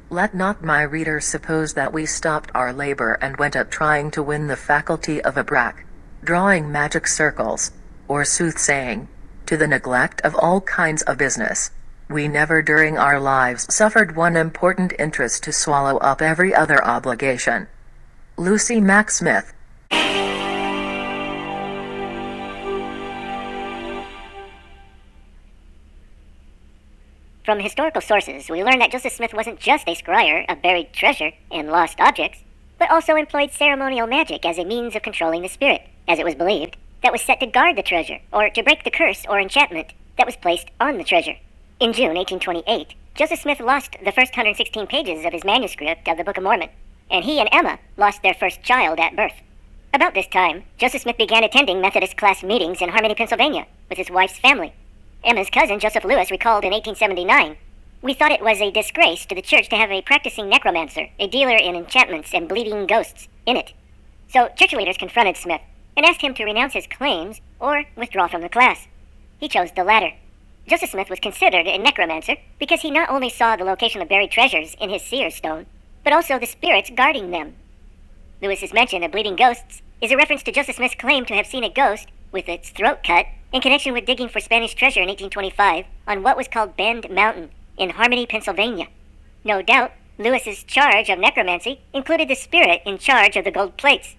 Let not my readers suppose that we stopped our labor and went up trying to win the faculty of abrac, drawing magic circles, or soothsaying, to the neglect of all kinds of business. We never during our lives suffered one important interest to swallow up every other obligation. Lucy Mack Smith. From historical sources, we learn that Joseph Smith wasn't just a scryer of buried treasure and lost objects, but also employed ceremonial magic as a means of controlling the spirit, as it was believed, that was set to guard the treasure, or to break the curse or enchantment that was placed on the treasure. In June 1828, Joseph Smith lost the first 116 pages of his manuscript of the Book of Mormon, and he and Emma lost their first child at birth. About this time, Joseph Smith began attending Methodist class meetings in Harmony, Pennsylvania, with his wife's family. Emma's cousin, Joseph Lewis, recalled in 1879, "We thought it was a disgrace to the church to have a practicing necromancer, a dealer in enchantments and bleeding ghosts, in it." So church leaders confronted Smith and asked him to renounce his claims or withdraw from the class. He chose the latter. Joseph Smith was considered a necromancer because he not only saw the location of buried treasures in his seer stone, but also the spirits guarding them. Lewis's mention of bleeding ghosts is a reference to Joseph Smith's claim to have seen a ghost with its throat cut in connection with digging for Spanish treasure in 1825 on what was called Bend Mountain in Harmony, Pennsylvania. No doubt, Lewis's charge of necromancy included the spirit in charge of the gold plates.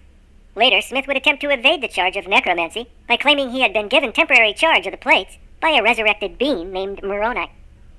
Later, Smith would attempt to evade the charge of necromancy by claiming he had been given temporary charge of the plates by a resurrected being named Moroni.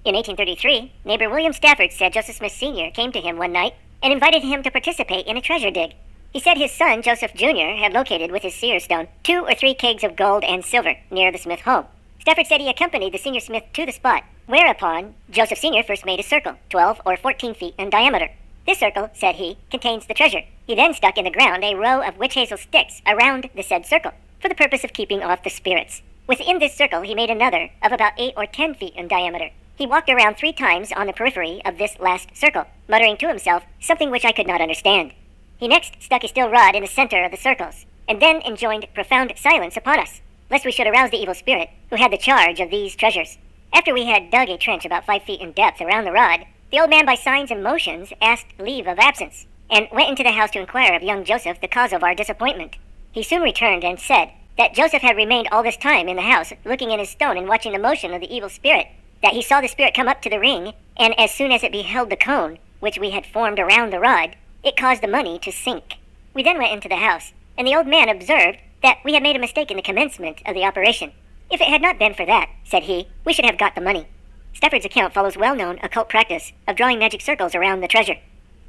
In 1833, neighbor William Stafford said Joseph Smith Sr. came to him one night and invited him to participate in a treasure dig. He said his son, Joseph Jr., had located with his seer stone 2 or 3 kegs of gold and silver near the Smith home. Stafford said he accompanied the senior Smith to the spot, whereupon Joseph Sr. first made a circle, 12 or 14 feet in diameter. This circle, said he, contains the treasure. He then stuck in the ground a row of witch hazel sticks around the said circle, for the purpose of keeping off the spirits. Within this circle he made another of about 8 or 10 feet in diameter. He walked around 3 times on the periphery of this last circle, muttering to himself something which I could not understand. He next stuck a steel rod in the center of the circles, and then enjoined profound silence upon us, lest we should arouse the evil spirit who had the charge of these treasures. After we had dug a trench about 5 feet in depth around the rod, the old man by signs and motions asked leave of absence, and went into the house to inquire of young Joseph the cause of our disappointment. He soon returned and said that Joseph had remained all this time in the house, looking in his stone and watching the motion of the evil spirit, that he saw the spirit come up to the ring, and as soon as it beheld the cone, which we had formed around the rod, it caused the money to sink. We then went into the house, and the old man observed that we had made a mistake in the commencement of the operation. If it had not been for that, said he, we should have got the money. Stafford's account follows well-known occult practice of drawing magic circles around the treasure,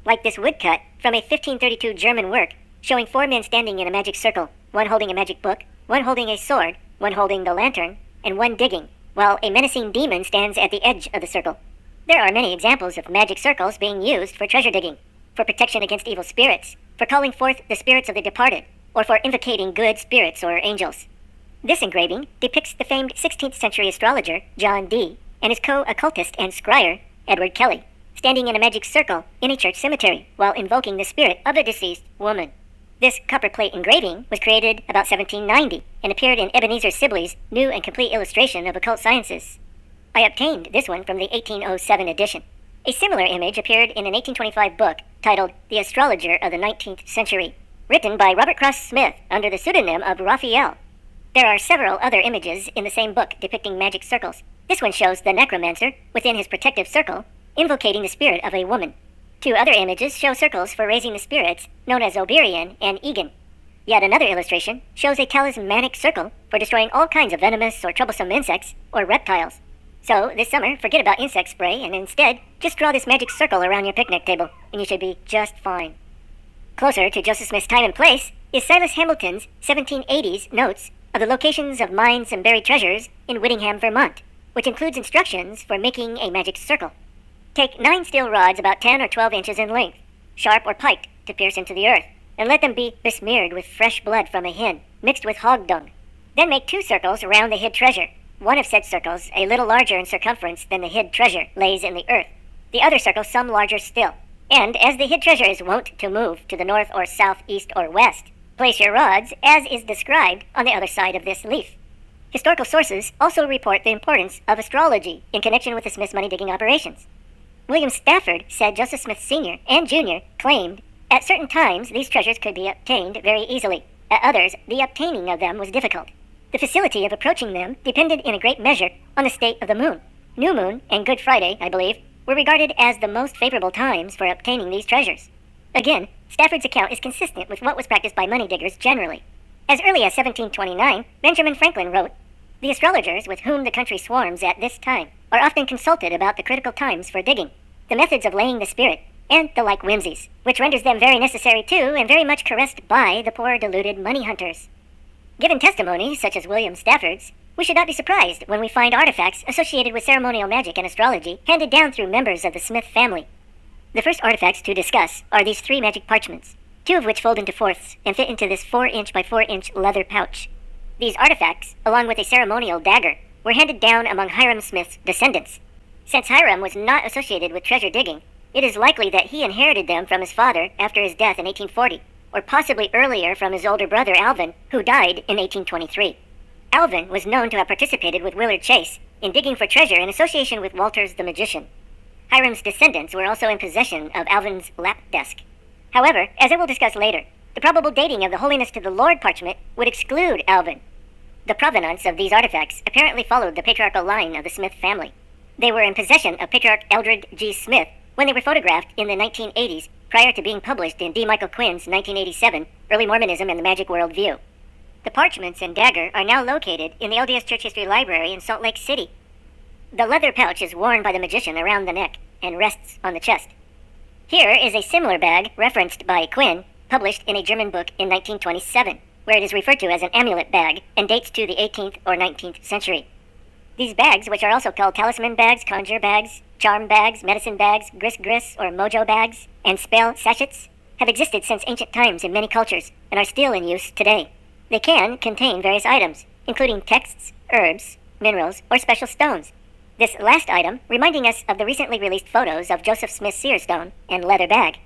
like this woodcut from a 1532 German work showing 4 men standing in a magic circle, one holding a magic book, one holding a sword, one holding the lantern, and one digging, while a menacing demon stands at the edge of the circle. There are many examples of magic circles being used for treasure digging, for protection against evil spirits, for calling forth the spirits of the departed, or for invocating good spirits or angels. This engraving depicts the famed 16th century astrologer John Dee and his co-occultist and scryer Edward Kelly, standing in a magic circle in a church cemetery while invoking the spirit of a deceased woman. This copperplate engraving was created about 1790 and appeared in Ebenezer Sibley's New and Complete Illustration of Occult Sciences. I obtained this one from the 1807 edition. A similar image appeared in an 1825 book titled The Astrologer of the 19th Century, written by Robert Cross Smith under the pseudonym of Raphael. There are several other images in the same book depicting magic circles. This one shows the necromancer within his protective circle, invocating the spirit of a woman. 2 other images show circles for raising the spirits, known as Oberian and Egan. Yet another illustration shows a talismanic circle for destroying all kinds of venomous or troublesome insects or reptiles. So, this summer, forget about insect spray and instead, just draw this magic circle around your picnic table, and you should be just fine. Closer to Joseph Smith's time and place is Silas Hamilton's 1780s notes of the locations of mines and buried treasures in Whittingham, Vermont, which includes instructions for making a magic circle. Take 9 steel rods about 10 or 12 inches in length, sharp or piked to pierce into the earth, and let them be besmeared with fresh blood from a hen, mixed with hog dung. Then make 2 circles around the hid treasure. One of said circles, a little larger in circumference than the hid treasure, lays in the earth. The other circle some larger still. And as the hid treasure is wont to move to the north or south, east or west, place your rods, as is described, on the other side of this leaf. Historical sources also report the importance of astrology in connection with the Smith's money-digging operations. William Stafford said Joseph Smith Sr. and Jr. claimed at certain times these treasures could be obtained very easily. At others, the obtaining of them was difficult. The facility of approaching them depended in a great measure on the state of the moon. New moon and Good Friday, I believe, were regarded as the most favorable times for obtaining these treasures. Again, Stafford's account is consistent with what was practiced by money diggers generally. As early as 1729, Benjamin Franklin wrote, "The astrologers with whom the country swarms at this time are often consulted about the critical times for digging, the methods of laying the spirit, and the like whimsies, which renders them very necessary to and very much caressed by the poor deluded money hunters." Given testimony such as William Stafford's, we should not be surprised when we find artifacts associated with ceremonial magic and astrology handed down through members of the Smith family. The first artifacts to discuss are these 3 magic parchments, 2 of which fold into fourths and fit into this 4-inch by 4-inch leather pouch. These artifacts, along with a ceremonial dagger, were handed down among Hiram Smith's descendants. Since Hiram was not associated with treasure digging, it is likely that he inherited them from his father after his death in 1840, or possibly earlier from his older brother Alvin, who died in 1823. Alvin was known to have participated with Willard Chase in digging for treasure in association with Walters the magician. Hiram's descendants were also in possession of Alvin's lap desk. However, as I will discuss later, the probable dating of the Holiness to the Lord parchment would exclude Alvin. The provenance of these artifacts apparently followed the patriarchal line of the Smith family. They were in possession of Patriarch Eldred G. Smith when they were photographed in the 1980s prior to being published in D. Michael Quinn's 1987 Early Mormonism and the Magic World View. The parchments and dagger are now located in the LDS Church History Library in Salt Lake City. The leather pouch is worn by the magician around the neck and rests on the chest. Here is a similar bag referenced by Quinn, published in a German book in 1927, where it is referred to as an amulet bag and dates to the 18th or 19th century. These bags, which are also called talisman bags, conjure bags, charm bags, medicine bags, gris or mojo bags, and spell sachets, have existed since ancient times in many cultures and are still in use today. They can contain various items, including texts, herbs, minerals, or special stones. This last item reminding us of the recently released photos of Joseph Smith's seer stone and leather bag.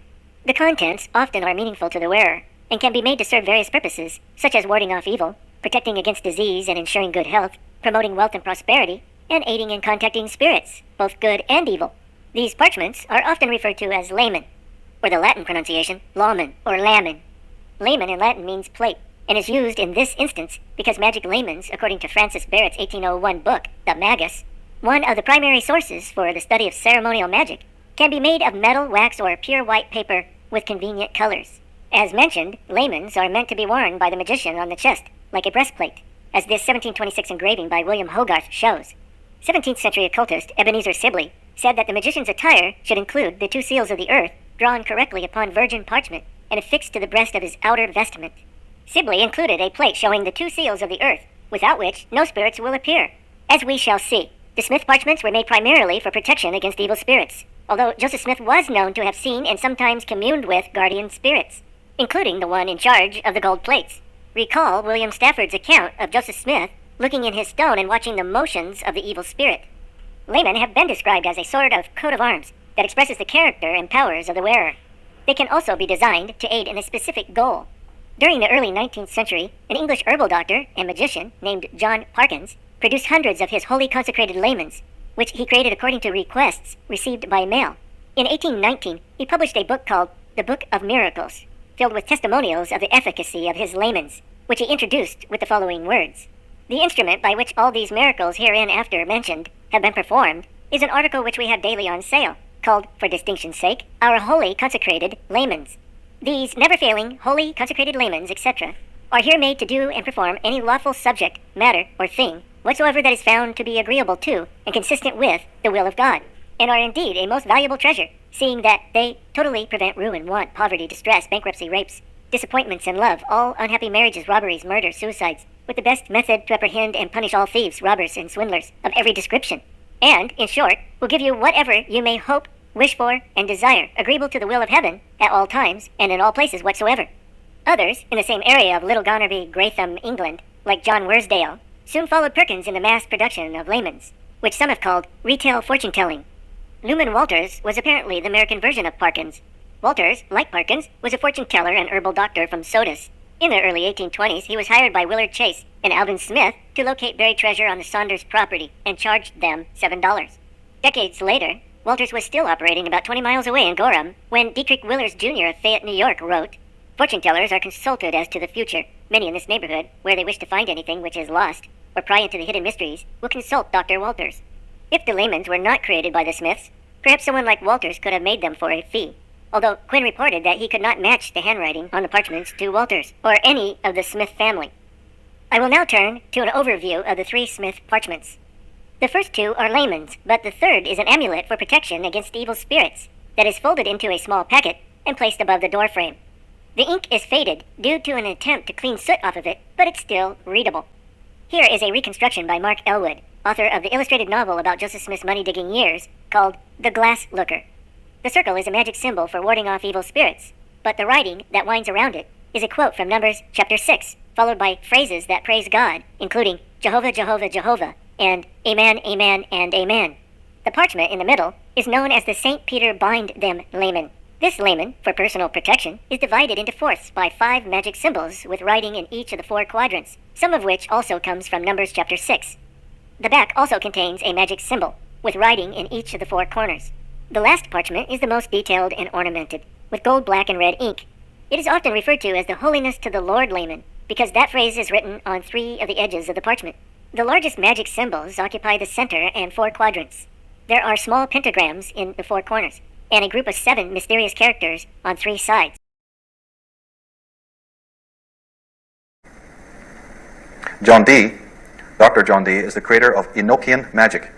The contents often are meaningful to the wearer and can be made to serve various purposes, such as warding off evil, protecting against disease and ensuring good health, promoting wealth and prosperity, and aiding in contacting spirits, both good and evil. These parchments are often referred to as laymen, or the Latin pronunciation, lawman or lamen. Layman in Latin means plate, and is used in this instance because magic laymens, according to Francis Barrett's 1801 book, The Magus, one of the primary sources for the study of ceremonial magic, can be made of metal, wax, or pure white paper with convenient colors. As mentioned, laymens are meant to be worn by the magician on the chest, like a breastplate, as this 1726 engraving by William Hogarth shows. 17th century occultist Ebenezer Sibley said that the magician's attire should include the 2 seals of the earth drawn correctly upon virgin parchment and affixed to the breast of his outer vestment. Sibley included a plate showing the 2 seals of the earth, without which no spirits will appear. As we shall see, the Smith parchments were made primarily for protection against evil spirits, although Joseph Smith was known to have seen and sometimes communed with guardian spirits, including the one in charge of the gold plates. Recall William Stafford's account of Joseph Smith looking in his stone and watching the motions of the evil spirit. Laymen have been described as a sort of coat of arms that expresses the character and powers of the wearer. They can also be designed to aid in a specific goal. During the early 19th century, an English herbal doctor and magician named John Parkins produced hundreds of his holy consecrated laymens, which he created according to requests received by mail. In 1819, he published a book called The Book of Miracles, filled with testimonials of the efficacy of his laymens, which he introduced with the following words. The instrument by which all these miracles hereinafter mentioned have been performed is an article which we have daily on sale, called, for distinction's sake, our holy consecrated laymens. These never-failing, holy consecrated laymens, etc., are here made to do and perform any lawful subject, matter, or thing whatsoever that is found to be agreeable to and consistent with the will of God, and are indeed a most valuable treasure, seeing that they totally prevent ruin, want, poverty, distress, bankruptcy, rapes, disappointments in love, all unhappy marriages, robberies, murders, suicides, with the best method to apprehend and punish all thieves, robbers, and swindlers of every description, and, in short, will give you whatever you may hope, wish for, and desire, agreeable to the will of heaven, at all times, and in all places whatsoever. Others, in the same area of Little Gonerby, Gratham, England, like John Worsdale, soon followed Perkins in the mass production of laymens, which some have called retail fortune-telling. Luman Walters was apparently the American version of Parkins. Walters, like Parkins, was a fortune-teller and herbal doctor from Sodus. In the early 1820s, he was hired by Willard Chase and Alvin Smith to locate buried treasure on the Saunders property and charged them $7. Decades later, Walters was still operating about 20 miles away in Gorham when Dietrich Willers Jr. of Fayette, New York, wrote, "Fortune tellers are consulted as to the future. Many in this neighborhood, where they wish to find anything which is lost, or pry into the hidden mysteries, will consult Dr. Walters. If the laymen were not created by the Smiths, perhaps someone like Walters could have made them for a fee." Although Quinn reported that he could not match the handwriting on the parchments to Walters, or any of the Smith family. I will now turn to an overview of the 3 Smith parchments. The first 2 are laymen's, but the third is an amulet for protection against evil spirits that is folded into a small packet and placed above the door frame. The ink is faded due to an attempt to clean soot off of it, but it's still readable. Here is a reconstruction by Mark Elwood, author of the illustrated novel about Joseph Smith's money-digging years, called The Glass Looker. The circle is a magic symbol for warding off evil spirits, but the writing that winds around it is a quote from Numbers chapter 6, followed by phrases that praise God, including Jehovah, Jehovah, Jehovah, and Amen, Amen, and Amen. The parchment in the middle is known as the St. Peter Bind Them layman. This layman, for personal protection, is divided into fourths by 5 magic symbols with writing in each of the 4 quadrants, some of which also comes from Numbers chapter 6. The back also contains a magic symbol, with writing in each of the 4 corners. The last parchment is the most detailed and ornamented, with gold, black, and red ink. It is often referred to as the Holiness to the Lord layman, because that phrase is written on 3 of the edges of the parchment. The largest magic symbols occupy the center and 4 quadrants. There are small pentagrams in the 4 corners, and a group of 7 mysterious characters on 3 sides. John Dee, Dr. John Dee, is the creator of Enochian magic.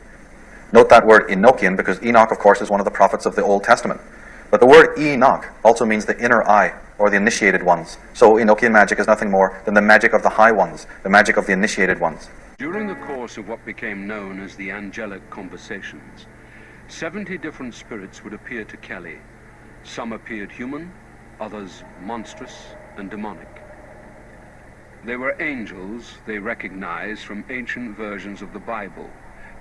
Note that word Enochian because Enoch, of course, is one of the prophets of the Old Testament. But the word Enoch also means the inner eye, or the initiated ones. So Enochian magic is nothing more than the magic of the high ones, the magic of the initiated ones. During the course of what became known as the angelic conversations, 70 different spirits would appear to Kelly. Some appeared human, others monstrous and demonic. They were angels they recognized from ancient versions of the Bible,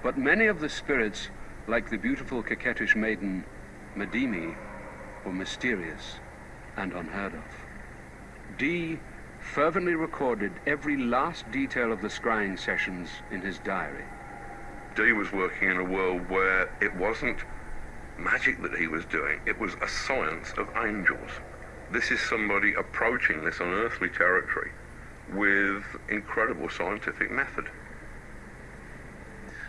but many of the spirits, like the beautiful coquettish maiden Medimi, were mysterious and unheard of. Dee fervently recorded every last detail of the scrying sessions in his diary. Dee was working in a world where it wasn't magic that he was doing, it was a science of angels. This is somebody approaching this unearthly territory with incredible scientific method.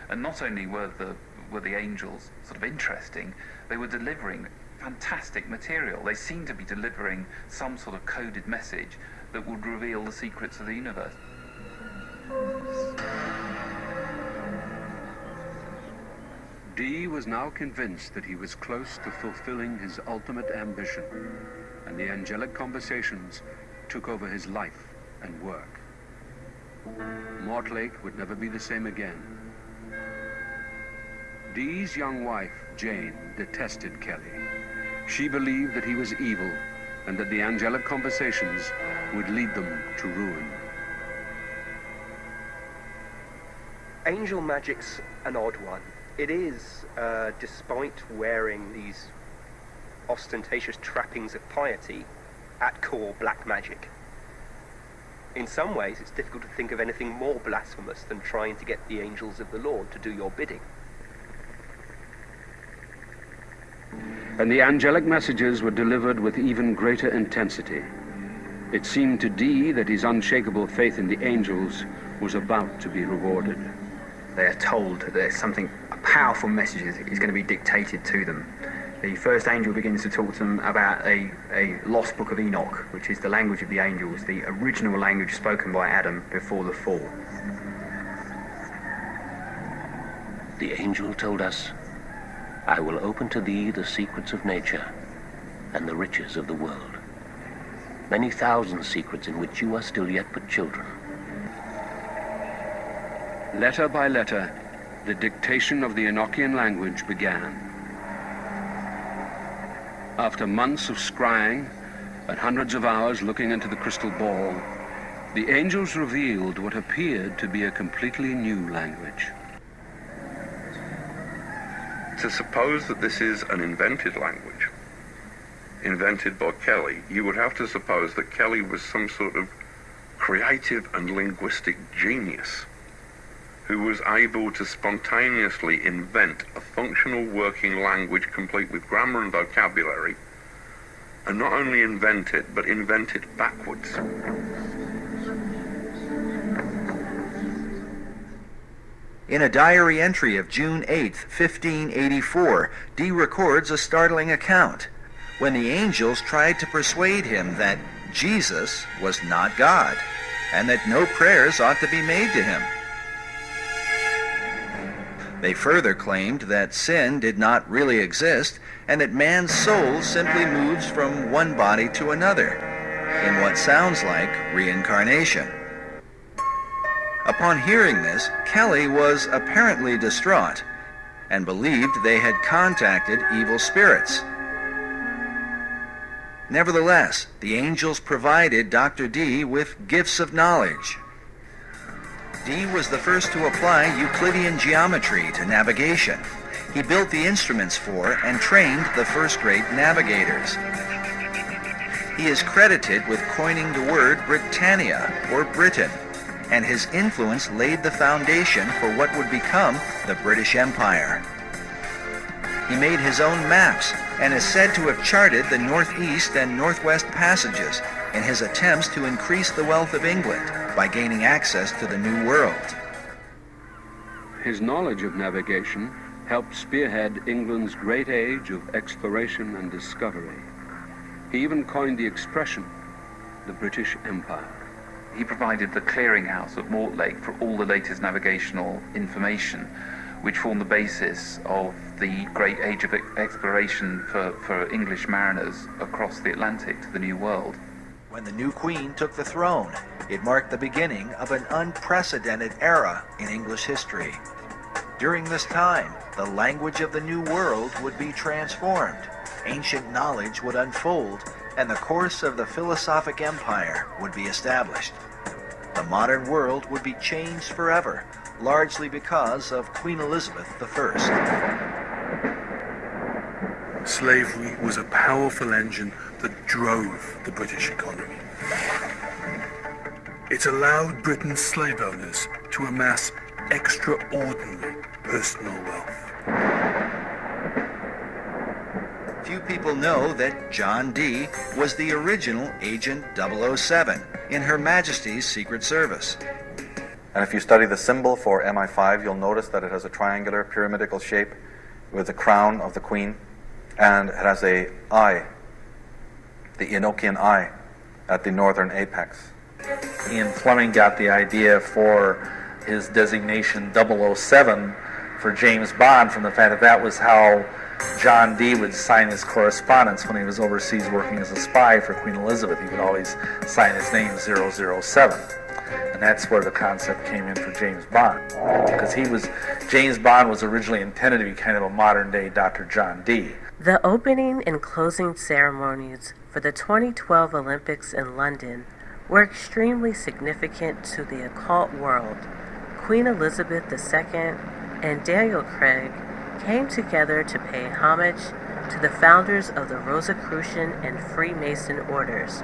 And not only were the angels sort of interesting, they were delivering fantastic material. They seemed to be delivering some sort of coded message that would reveal the secrets of the universe. Dee was now convinced that he was close to fulfilling his ultimate ambition, and the angelic conversations took over his life and work. Mortlake would never be the same again. Dee's young wife, Jane, detested Kelly. She believed that he was evil and that the angelic conversations would lead them to ruin. Angel magic's an odd one. It is, despite wearing these ostentatious trappings of piety, at core black magic. In some ways, it's difficult to think of anything more blasphemous than trying to get the angels of the Lord to do your bidding. And the angelic messages were delivered with even greater intensity. It seemed to Dee that his unshakable faith in the angels was about to be rewarded. They are told that there's something, a powerful message is going to be dictated to them. The first angel begins to talk to them about a lost book of Enoch, which is the language of the angels, the original language spoken by Adam before the fall. The angel told us, "I will open to thee the secrets of nature and the riches of the world, many thousand secrets in which you are still yet but children." Letter by letter, the dictation of the Enochian language began. After months of scrying and hundreds of hours looking into the crystal ball, the angels revealed what appeared to be a completely new language. To suppose that this is an invented language, invented by Kelly, you would have to suppose that Kelly was some sort of creative and linguistic genius who was able to spontaneously invent a functional working language complete with grammar and vocabulary, and not only invent it, but invent it backwards. In a diary entry of June 8, 1584, Dee records a startling account when the angels tried to persuade him that Jesus was not God and that no prayers ought to be made to him. They further claimed that sin did not really exist and that man's soul simply moves from one body to another, in what sounds like reincarnation. Upon hearing this, Kelly was apparently distraught and believed they had contacted evil spirits. Nevertheless, the angels provided Dr. Dee with gifts of knowledge. Dee was the first to apply Euclidean geometry to navigation. He built the instruments for and trained the first-rate navigators. He is credited with coining the word Britannia, or Britain, and his influence laid the foundation for what would become the British Empire. He made his own maps and is said to have charted the northeast and northwest passages in his attempts to increase the wealth of England by gaining access to the New World. His knowledge of navigation helped spearhead England's great age of exploration and discovery. He even coined the expression, the British Empire. He provided the clearinghouse at Mortlake for all the latest navigational information, which formed the basis of the great age of exploration for English mariners across the Atlantic to the New World. When the new queen took the throne, it marked the beginning of an unprecedented era in English history. During this time, the language of the New World would be transformed, ancient knowledge would unfold, and the course of the philosophic empire would be established. The modern world would be changed forever, largely because of Queen Elizabeth I. Slavery was a powerful engine that drove the British economy. It allowed Britain's slave owners to amass extraordinary personal wealth. Few people know that John Dee was the original Agent 007 in Her Majesty's Secret Service. And if you study the symbol for MI5, you'll notice that it has a triangular pyramidical shape with the crown of the queen, and it has a eye, the Enochian eye, at the northern apex. Ian Fleming got the idea for his designation 007 for James Bond from the fact that that was how John Dee would sign his correspondence when he was overseas working as a spy for Queen Elizabeth. He would always sign his name 007. And that's where the concept came in for James Bond. Because James Bond was originally intended to be kind of a modern-day Dr. John Dee. The opening and closing ceremonies for the 2012 Olympics in London were extremely significant to the occult world. Queen Elizabeth II and Daniel Craig came together to pay homage to the founders of the Rosicrucian and Freemason orders.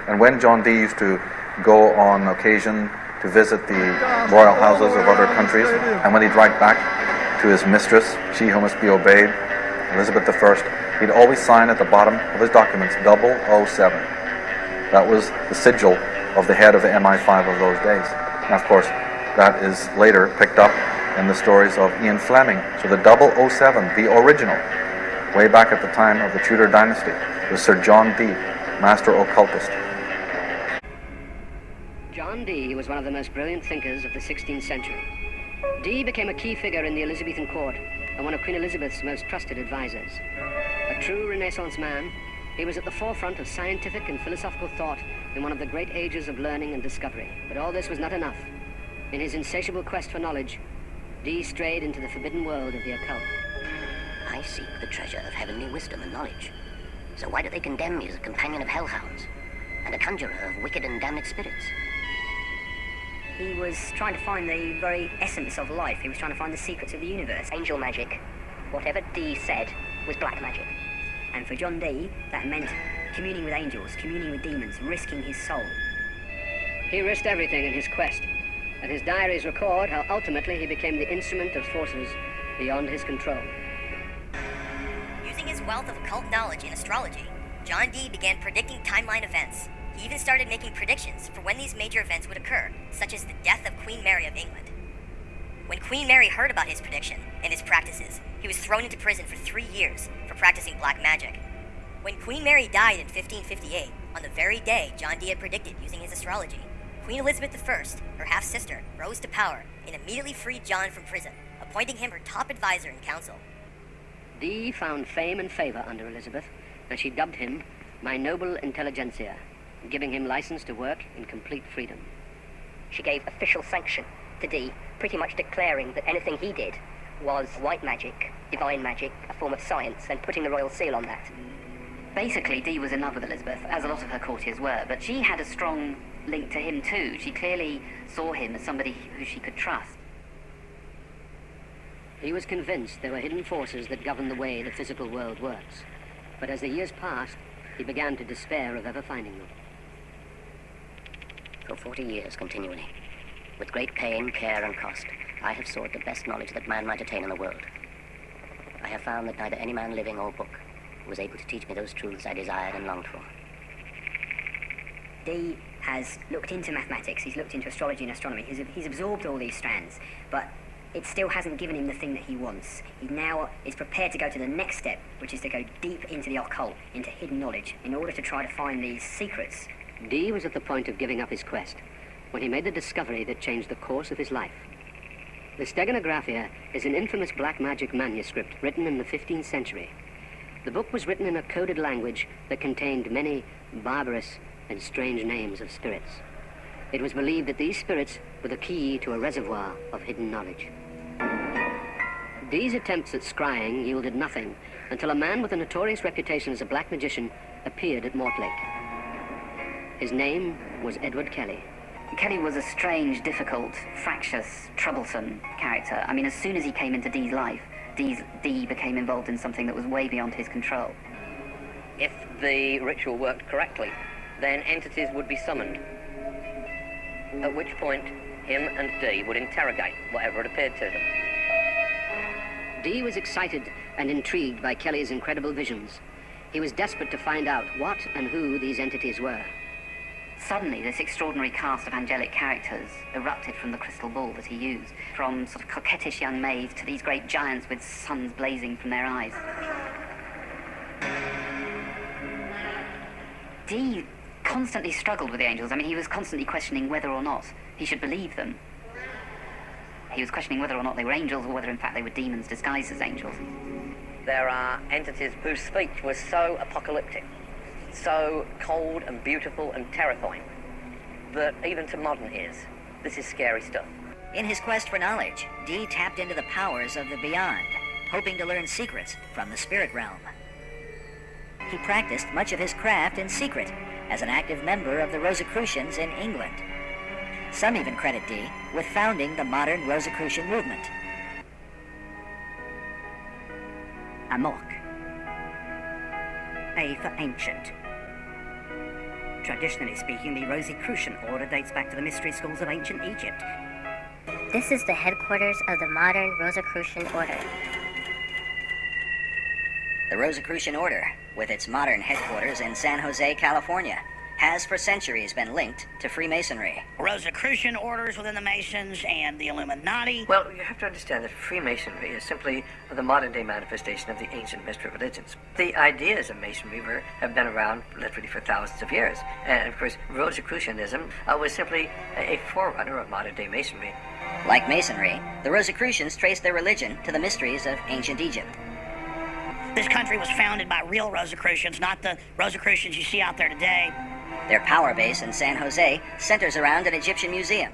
And when John Dee used to go on occasion to visit the royal houses of other countries, and when he'd write back to his mistress, she who must be obeyed, Elizabeth I, he'd always sign at the bottom of his documents 007. That was the sigil of the head of the MI5 of those days. And of course, that is later picked up in the stories of Ian Fleming. So the 007, the original, way back at the time of the Tudor dynasty, was Sir John Dee, master occultist. John Dee was one of the most brilliant thinkers of the 16th century. Dee became a key figure in the Elizabethan court and one of Queen Elizabeth's most trusted advisors. A true Renaissance man, he was at the forefront of scientific and philosophical thought in one of the great ages of learning and discovery. But all this was not enough. In his insatiable quest for knowledge, Dee strayed into the forbidden world of the occult. I seek the treasure of heavenly wisdom and knowledge. So why do they condemn me as a companion of hellhounds and a conjurer of wicked and damned spirits? He was trying to find the very essence of life. He was trying to find the secrets of the universe. Angel magic. Whatever Dee said was black magic. And for John Dee, that meant communing with angels, communing with demons, risking his soul. He risked everything in his quest. and his diaries record how ultimately he became the instrument of forces beyond his control. Using his wealth of occult knowledge in astrology, John Dee began predicting timeline events. He even started making predictions for when these major events would occur, such as the death of Queen Mary of England. When Queen Mary heard about his prediction and his practices, he was thrown into prison for 3 years for practicing black magic. When Queen Mary died in 1558, on the very day John Dee had predicted using his astrology, Queen Elizabeth I, her half-sister, rose to power and immediately freed John from prison, appointing him her top advisor in council. Dee found fame and favor under Elizabeth, and she dubbed him my noble intelligentsia, giving him license to work in complete freedom. She gave official sanction to Dee, pretty much declaring that anything he did was white magic, divine magic, a form of science, and putting the royal seal on that. Basically, Dee was in love with Elizabeth, as a lot of her courtiers were, but she had a strong link to him too. She clearly saw him as somebody who she could trust. He was convinced there were hidden forces that govern the way the physical world works. But as the years passed, he began to despair of ever finding them. For 40 years continually, with great pain, care, and cost, I have sought the best knowledge that man might attain in the world. I have found that neither any man living or book was able to teach me those truths I desired and longed for. Dee has looked into mathematics, he's looked into astrology and astronomy, he's absorbed all these strands, but it still hasn't given him the thing that he wants. He now is prepared to go to the next step, which is to go deep into the occult, into hidden knowledge, in order to try to find these secrets. Dee was at the point of giving up his quest when he made the discovery that changed the course of his life. The Steganographia is an infamous black magic manuscript written in the 15th century. The book was written in a coded language that contained many barbarous and strange names of spirits. It was believed that these spirits were the key to a reservoir of hidden knowledge. Dee's attempts at scrying yielded nothing until a man with a notorious reputation as a black magician appeared at Mortlake. His name was Edward Kelly. Kelly was a strange, difficult, fractious, troublesome character. I mean, as soon as he came into Dee's life, Dee became involved in something that was way beyond his control. If the ritual worked correctly, then entities would be summoned, at which point him and Dee would interrogate whatever had appeared to them. Dee was excited and intrigued by Kelly's incredible visions. He was desperate to find out what and who these entities were. Suddenly, this extraordinary cast of angelic characters erupted from the crystal ball that he used, from sort of coquettish young maids to these great giants with suns blazing from their eyes. Dee constantly struggled with the angels. I mean, he was constantly questioning whether or not he should believe them. He was questioning whether or not they were angels or whether in fact they were demons disguised as angels. There are entities whose speech was so apocalyptic, so cold and beautiful and terrifying, that even to modern ears, this is scary stuff. In his quest for knowledge, Dee tapped into the powers of the beyond, hoping to learn secrets from the spirit realm. He practiced much of his craft in secret as an active member of the Rosicrucians in England. Some even credit Dee with founding the modern Rosicrucian movement. Amok. A for ancient. Traditionally speaking, the Rosicrucian order dates back to the mystery schools of ancient Egypt. This is the headquarters of the modern Rosicrucian order. The Rosicrucian order, with its modern headquarters in San Jose, California, has for centuries been linked to Freemasonry. Rosicrucian orders within the Masons and the Illuminati. Well, you have to understand that Freemasonry is simply the modern-day manifestation of the ancient mystery religions. The ideas of Masonry have been around literally for thousands of years. And, of course, Rosicrucianism was simply a forerunner of modern-day Masonry. Like Masonry, the Rosicrucians traced their religion to the mysteries of ancient Egypt. This country was founded by real Rosicrucians, not the Rosicrucians you see out there today. Their power base in San Jose centers around an Egyptian museum.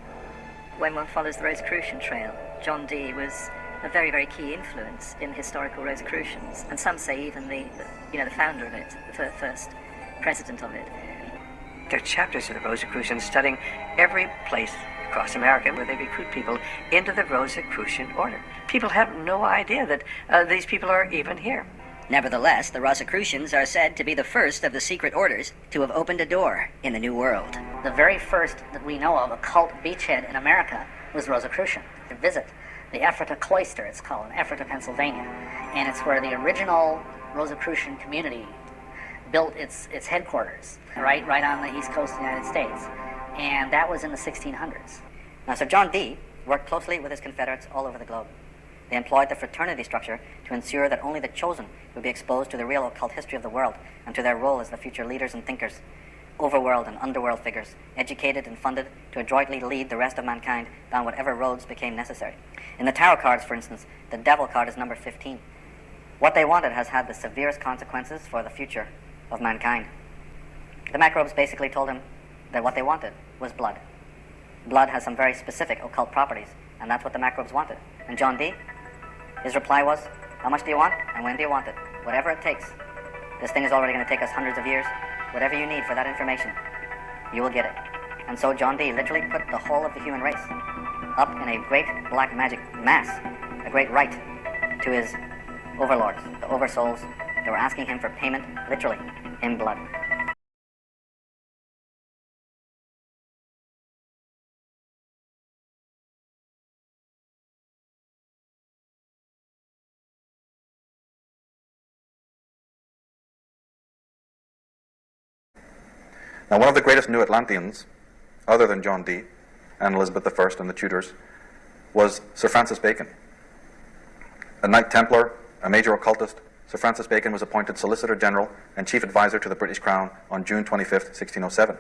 When one follows the Rosicrucian trail, John Dee was a very, very key influence in historical Rosicrucians, and some say even the founder of it, the first president of it. There are chapters of the Rosicrucians studying every place across America where they recruit people into the Rosicrucian order. People have no idea that these people are even here. Nevertheless, the Rosicrucians are said to be the first of the secret orders to have opened a door in the New World. The very first that we know of occult beachhead in America was Rosicrucian. To visit the Ephrata Cloister, it's called, in Ephrata, Pennsylvania. And it's where the original Rosicrucian community built its headquarters, right on the east coast of the United States. And that was in the 1600s. Now, Sir John Dee worked closely with his confederates all over the globe. They employed the fraternity structure to ensure that only the chosen would be exposed to the real occult history of the world and to their role as the future leaders and thinkers, overworld and underworld figures, educated and funded to adroitly lead the rest of mankind down whatever roads became necessary. In the tarot cards, for instance, the devil card is number 15. What they wanted has had the severest consequences for the future of mankind. The macrobes basically told him that what they wanted was blood. Blood has some very specific occult properties, and that's what the macrobes wanted. And John Dee, his reply was, how much do you want, and when do you want it? Whatever it takes. This thing is already going to take us hundreds of years. Whatever you need for that information, you will get it. And so John Dee literally put the whole of the human race up in a great black magic mass, a great rite to his overlords, the oversouls that were asking him for payment, literally, in blood. Now, one of the greatest New Atlanteans, other than John Dee and Elizabeth I and the Tudors, was Sir Francis Bacon. A Knight Templar, a major occultist, Sir Francis Bacon was appointed Solicitor General and Chief Advisor to the British Crown on June 25, 1607.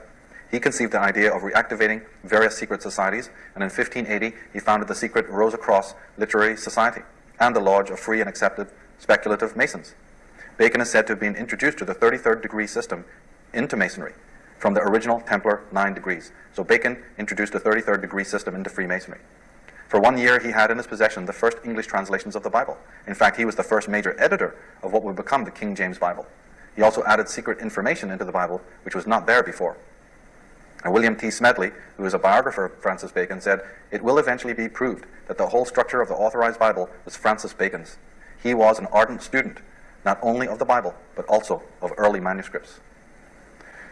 He conceived the idea of reactivating various secret societies, and in 1580 he founded the secret Rose Cross Literary Society and the Lodge of Free and Accepted Speculative Masons. Bacon is said to have been introduced to the 33rd degree system into Masonry from the original Templar 9 degrees. So Bacon introduced the 33rd degree system into Freemasonry. For 1 year, he had in his possession the first English translations of the Bible. In fact, he was the first major editor of what would become the King James Bible. He also added secret information into the Bible, which was not there before. And William T. Smedley, who is a biographer of Francis Bacon, said, "It will eventually be proved that the whole structure of the authorized Bible was Francis Bacon's. He was an ardent student, not only of the Bible, but also of early manuscripts."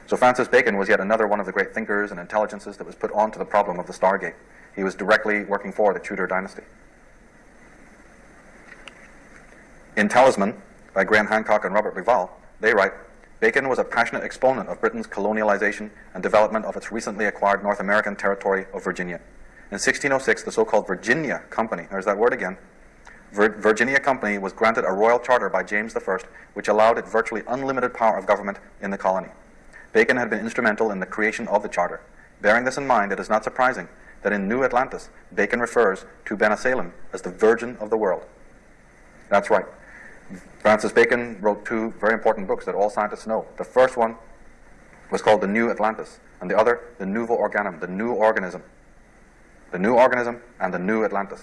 So Francis Bacon was yet another one of the great thinkers and intelligences that was put onto the problem of the Stargate. He was directly working for the Tudor dynasty. In Talisman, by Graham Hancock and Robert McVall, they write, Bacon was a passionate exponent of Britain's colonialization and development of its recently acquired North American territory of Virginia. In 1606, the so-called Virginia Company, there's that word again, Virginia Company was granted a royal charter by James I, which allowed it virtually unlimited power of government in the colony. Bacon had been instrumental in the creation of the charter. Bearing this in mind, it is not surprising that in New Atlantis, Bacon refers to Benasalem as the Virgin of the world. That's right. Francis Bacon wrote 2 very important books that all scientists know. The first one was called The New Atlantis, and the other, The Nouveau Organum, the New Organism. The New Organism and The New Atlantis.